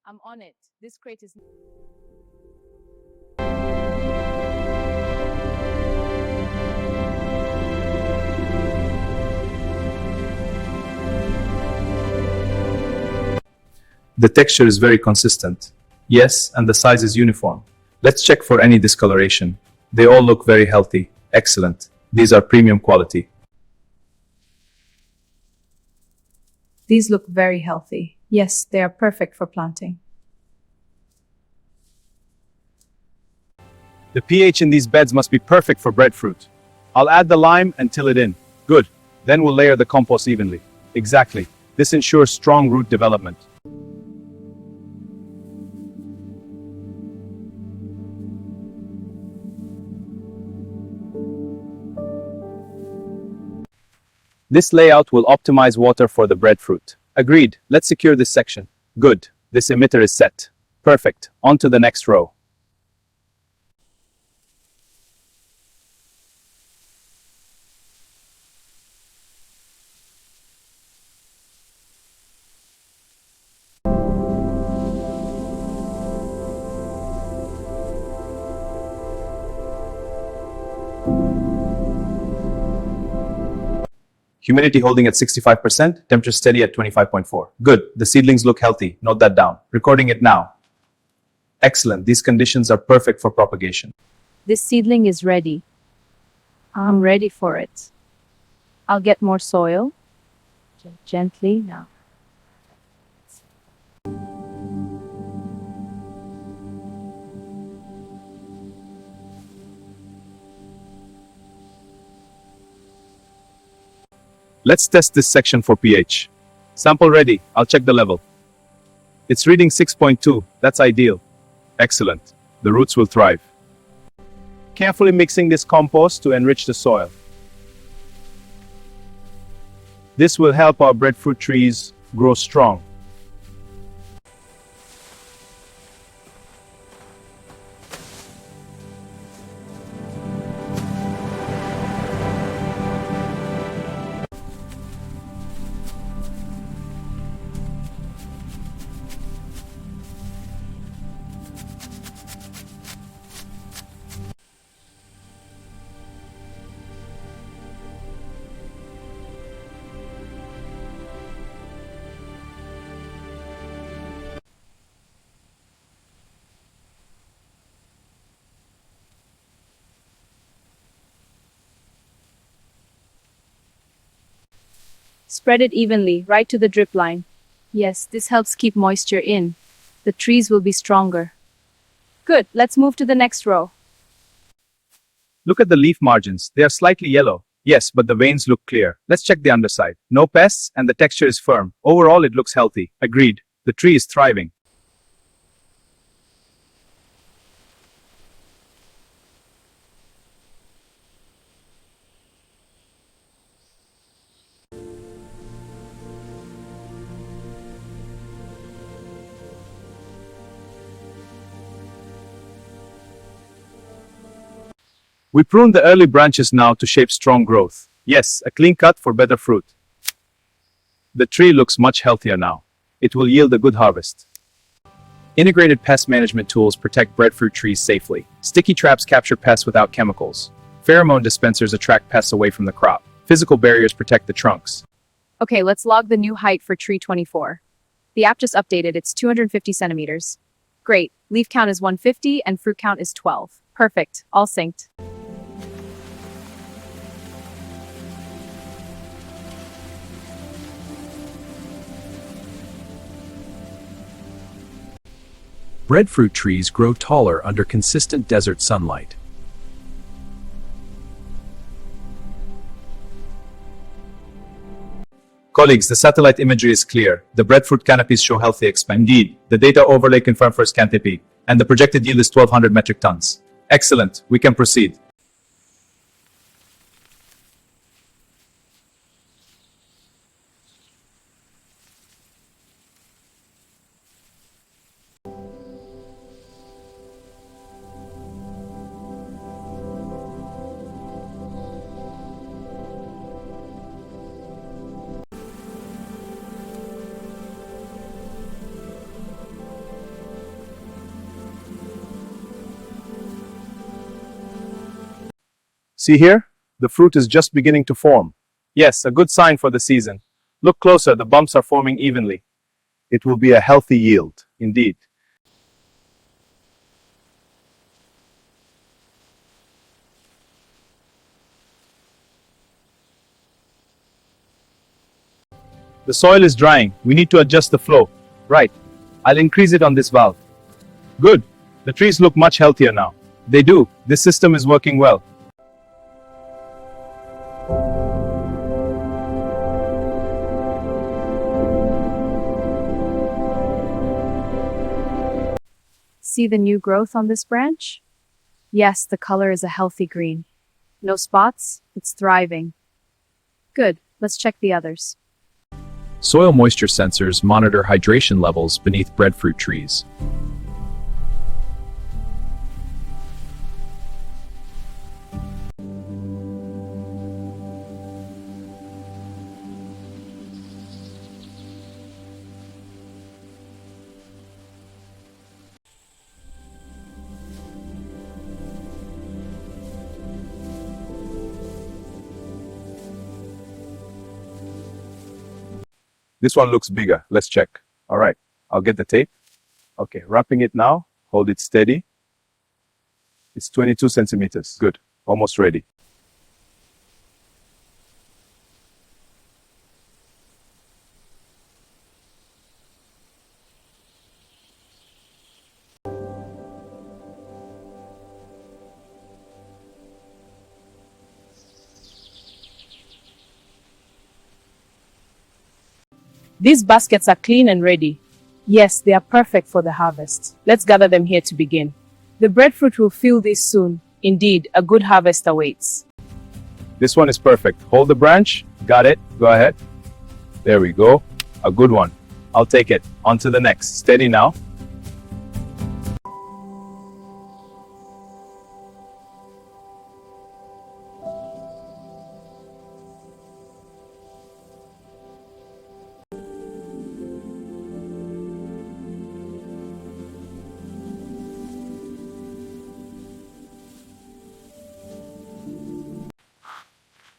I'm on it. This crate is. The texture is very consistent. Yes, and the size is uniform. Let's check for any discoloration. They all look very healthy. Excellent. These are premium quality. These look very healthy. Yes, they are perfect for planting. The pH in these beds must be perfect for breadfruit. I'll add the lime and till it in. Good. Then we'll layer the compost evenly. Exactly. This ensures strong root development. This layout will optimize water for the breadfruit. Agreed. Let's secure this section. Good. This emitter is set. Perfect. On to the next row. Humidity holding at 65%, temperature steady at 25.4. Good. The seedlings look healthy. Note that down. Recording it now. Excellent. These conditions are perfect for propagation. This seedling is ready. I'm ready for it. I'll get more soil. Gently now. Let's test this section for pH. Sample ready. I'll check the level. It's reading 6.2. That's ideal. Excellent. The roots will thrive. Carefully mixing this compost to enrich the soil. This will help our breadfruit trees grow strong. Spread it evenly, right to the drip line. Yes, this helps keep moisture in. The trees will be stronger. Good, let's move to the next row. Look at the leaf margins. They are slightly yellow. Yes, but the veins look clear. Let's check the underside. No pests and the texture is firm. Overall, it looks healthy. Agreed. The tree is thriving. We prune the early branches now to shape strong growth. Yes, a clean cut for better fruit. The tree looks much healthier now. It will yield a good harvest. Integrated pest management tools protect breadfruit trees safely. Sticky traps capture pests without chemicals. Pheromone dispensers attract pests away from the crop. Physical barriers protect the trunks. Okay, let's log the new height for tree 24. The app just updated, it's 250 centimeters. Great, leaf count is 150 and fruit count is 12. Perfect, all synced. Breadfruit trees grow taller under consistent desert sunlight. Colleagues, the satellite imagery is clear. The breadfruit canopies show healthy expansion. Indeed, the data overlay confirmed first canopy, and the projected yield is 1,200 metric tons. Excellent. We can proceed. See here? The fruit is just beginning to form. Yes, a good sign for the season. Look closer, the bumps are forming evenly. It will be a healthy yield, indeed. The soil is drying. We need to adjust the flow. Right. I'll increase it on this valve. Good. The trees look much healthier now. They do. This system is working well. See the new growth on this branch? Yes, the color is a healthy green. No spots, it's thriving. Good, let's check the others. Soil moisture sensors monitor hydration levels beneath breadfruit trees. This one looks bigger. Let's check. All right. I'll get the tape. Okay. Wrapping it now. Hold it steady. It's 22 centimeters. Good. Almost ready. These baskets are clean and ready. Yes, they are perfect for the harvest. Let's gather them here to begin. The breadfruit will fill these soon. Indeed, a good harvest awaits. This one is perfect. Hold the branch. Got it. Go ahead. There we go. A good one. I'll take it. On to the next. Steady now.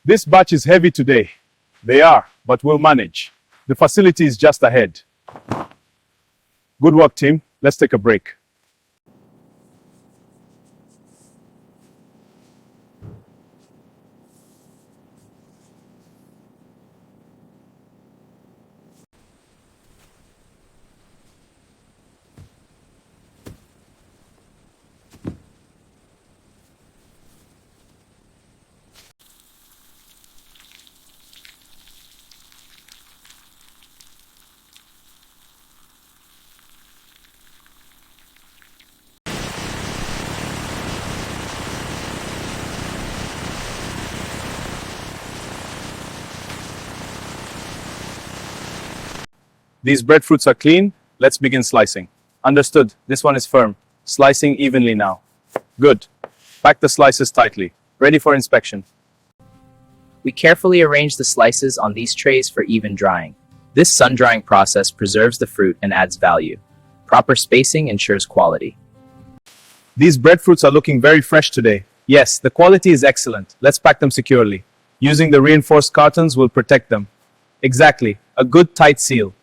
This batch is heavy today. They are, but we'll manage. The facility is just ahead. Good work, team. Let's take a break. These breadfruits are clean. Let's begin slicing. Understood. This one is firm. Slicing evenly now. Good. Pack the slices tightly. Ready for inspection. We carefully arrange the slices on these trays for even drying. This sun-drying process preserves the fruit and adds value. Proper spacing ensures quality. These breadfruits are looking very fresh today. Yes, the quality is excellent. Let's pack them securely. Using the reinforced cartons will protect them. Exactly. A good tight seal.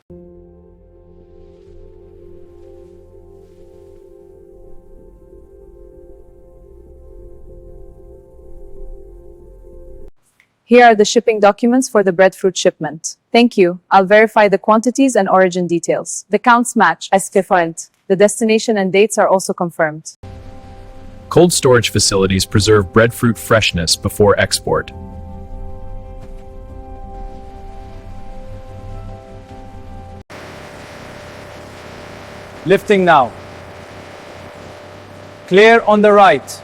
Here are the shipping documents for the breadfruit shipment. Thank you. I'll verify the quantities and origin details. The counts match as defined. The destination and dates are also confirmed. Cold storage facilities preserve breadfruit freshness before export. Lifting now. Clear on the right.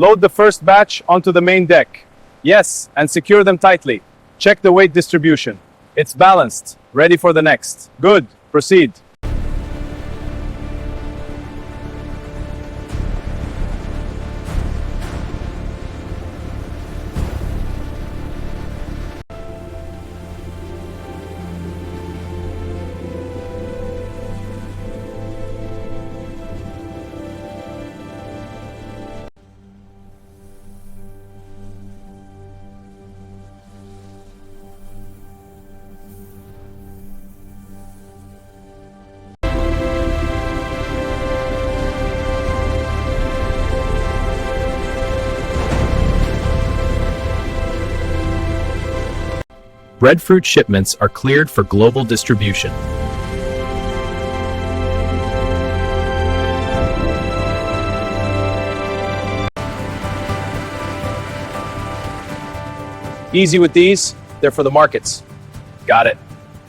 Load the first batch onto the main deck. Yes, and secure them tightly. Check the weight distribution. It's balanced. Ready for the next. Good. Proceed. Breadfruit shipments are cleared for global distribution. Easy with these. They're for the markets. Got it.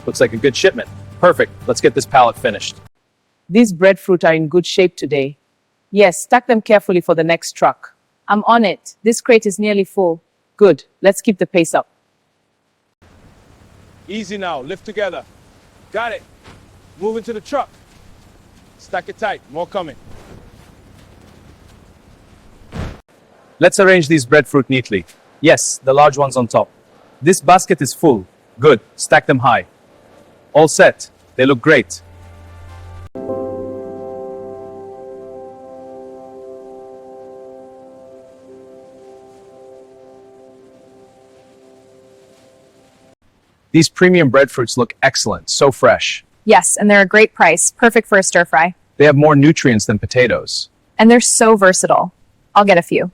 Looks like a good shipment. Perfect. Let's get this pallet finished. These breadfruit are in good shape today. Yes, stack them carefully for the next truck. I'm on it. This crate is nearly full. Good. Let's keep the pace up. Easy now. Lift together. Got it. Move into the truck. Stack it tight. More coming. Let's arrange these breadfruit neatly. Yes, the large ones on top. This basket is full. Good. Stack them high. All set. They look great. These premium breadfruits look excellent, so fresh. Yes, and they're a great price, perfect for a stir fry. They have more nutrients than potatoes. And they're so versatile. I'll get a few.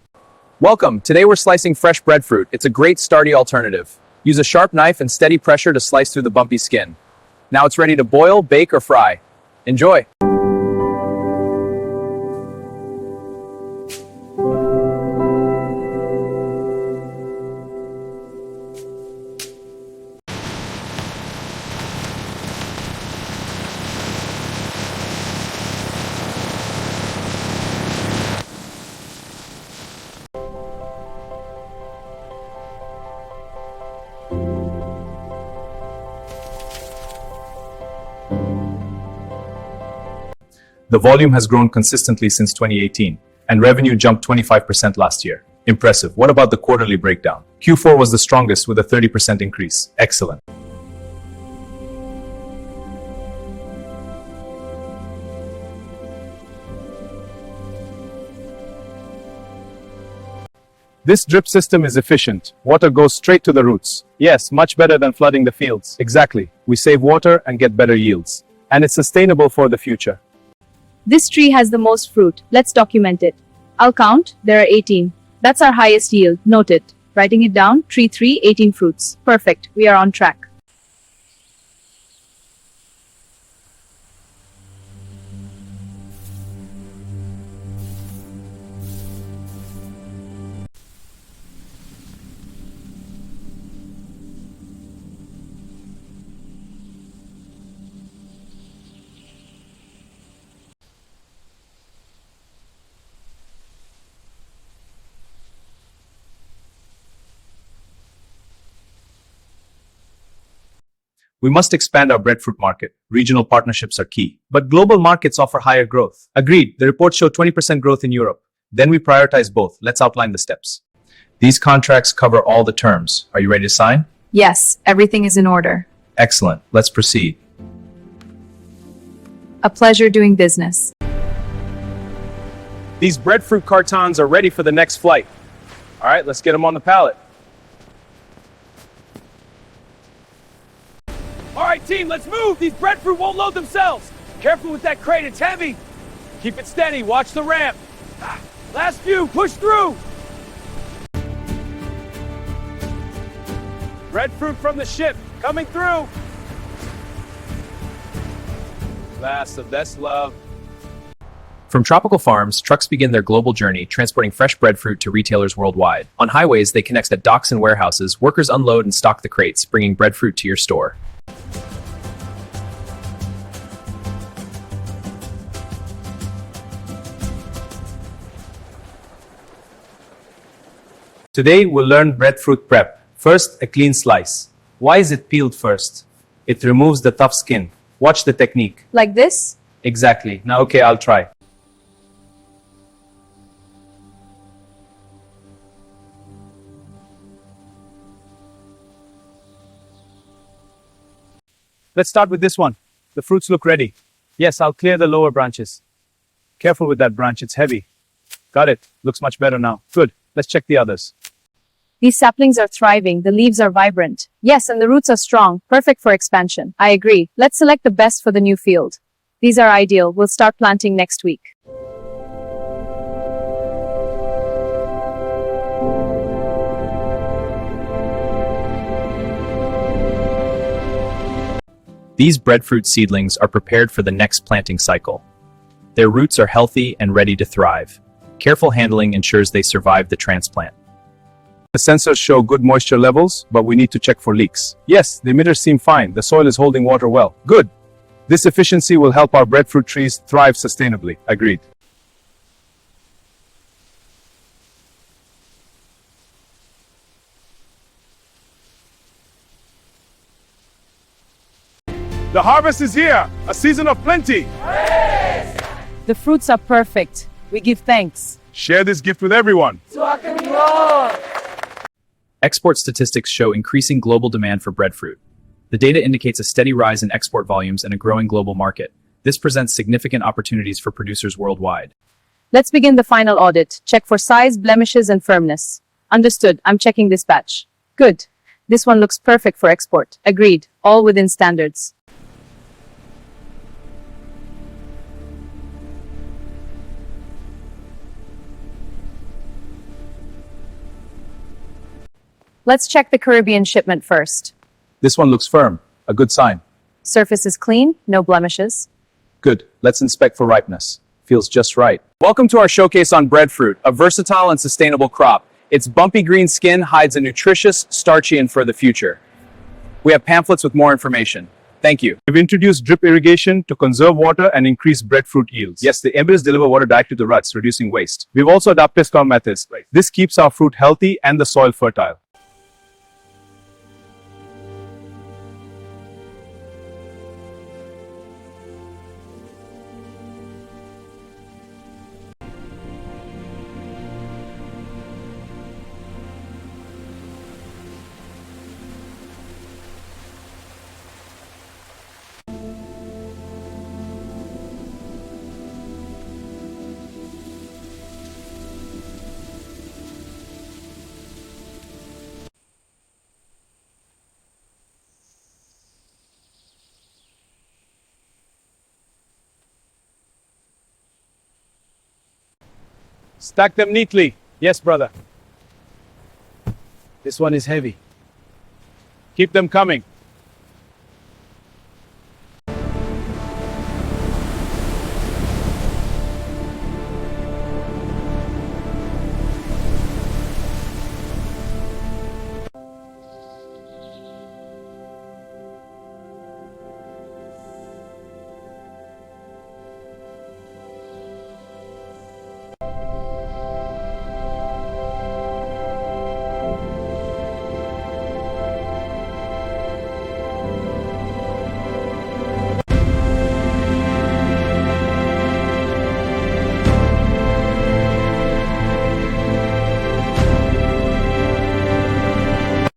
Welcome. Today we're slicing fresh breadfruit. It's a great starty alternative. Use a sharp knife and steady pressure to slice through the bumpy skin. Now it's ready to boil, bake, or fry. Enjoy. The volume has grown consistently since 2018, and revenue jumped 25% last year. Impressive. What about the quarterly breakdown? Q4 was the strongest with a 30% increase. Excellent. This drip system is efficient. Water goes straight to the roots. Yes, much better than flooding the fields. Exactly. We save water and get better yields. And it's sustainable for the future. This tree has the most fruit. Let's document it. I'll count. There are 18. That's our highest yield. Note it. Writing it down. Tree 3, 18 fruits. Perfect. We are on track. We must expand our breadfruit market. Regional partnerships are key. But global markets offer higher growth. Agreed. The report showed 20% growth in Europe. Then we prioritize both. Let's outline the steps. These contracts cover all the terms. Are you ready to sign? Yes, everything is in order. Excellent. Let's proceed. A pleasure doing business. These breadfruit cartons are ready for the next flight. All right, let's get them on the pallet. All right, team, let's move. These breadfruit won't load themselves. Careful with that crate, it's heavy. Keep it steady, watch the ramp. Last few, push through. Breadfruit from the ship, coming through. Last of best love. From tropical farms, trucks begin their global journey, transporting fresh breadfruit to retailers worldwide. On highways, they connect at docks and warehouses. Workers unload and stock the crates, bringing breadfruit to your store. Today we'll learn breadfruit prep. First, a clean slice. Why is it peeled first? It removes the tough skin. Watch the technique. Like this? Exactly. Now, okay, I'll try. Let's start with this one. The fruits look ready. Yes, I'll clear the lower branches. Careful with that branch, it's heavy. Got it. Looks much better now. Good. Let's check the others. These saplings are thriving, the leaves are vibrant. Yes, and the roots are strong, perfect for expansion. I agree. Let's select the best for the new field. These are ideal. We'll start planting next week. These breadfruit seedlings are prepared for the next planting cycle. Their roots are healthy and ready to thrive. Careful handling ensures they survive the transplant. The sensors show good moisture levels, but we need to check for leaks. Yes, the emitters seem fine. The soil is holding water well. Good. This efficiency will help our breadfruit trees thrive sustainably. Agreed. The harvest is here, a season of plenty. The fruits are perfect. We give thanks. Share this gift with everyone. Export statistics show increasing global demand for breadfruit. The data indicates a steady rise in export volumes and a growing global market. This presents significant opportunities for producers worldwide. Let's begin the final audit. Check for size, blemishes, and firmness. Understood. I'm checking this batch. Good. This one looks perfect for export. Agreed. All within standards. Let's check the Caribbean shipment first. This one looks firm, a good sign. Surface is clean, no blemishes. Good. Let's inspect for ripeness. Feels just right. Welcome to our showcase on breadfruit, a versatile and sustainable crop. Its bumpy green skin hides a nutritious, starchy and for the future. We have pamphlets with more information. Thank you. We've introduced drip irrigation to conserve water and increase breadfruit yields. Yes, the emitters deliver water directly to the roots, reducing waste. We've also adopted pescom methods. This keeps our fruit healthy and the soil fertile. Stack them neatly. Yes, brother. This one is heavy. Keep them coming.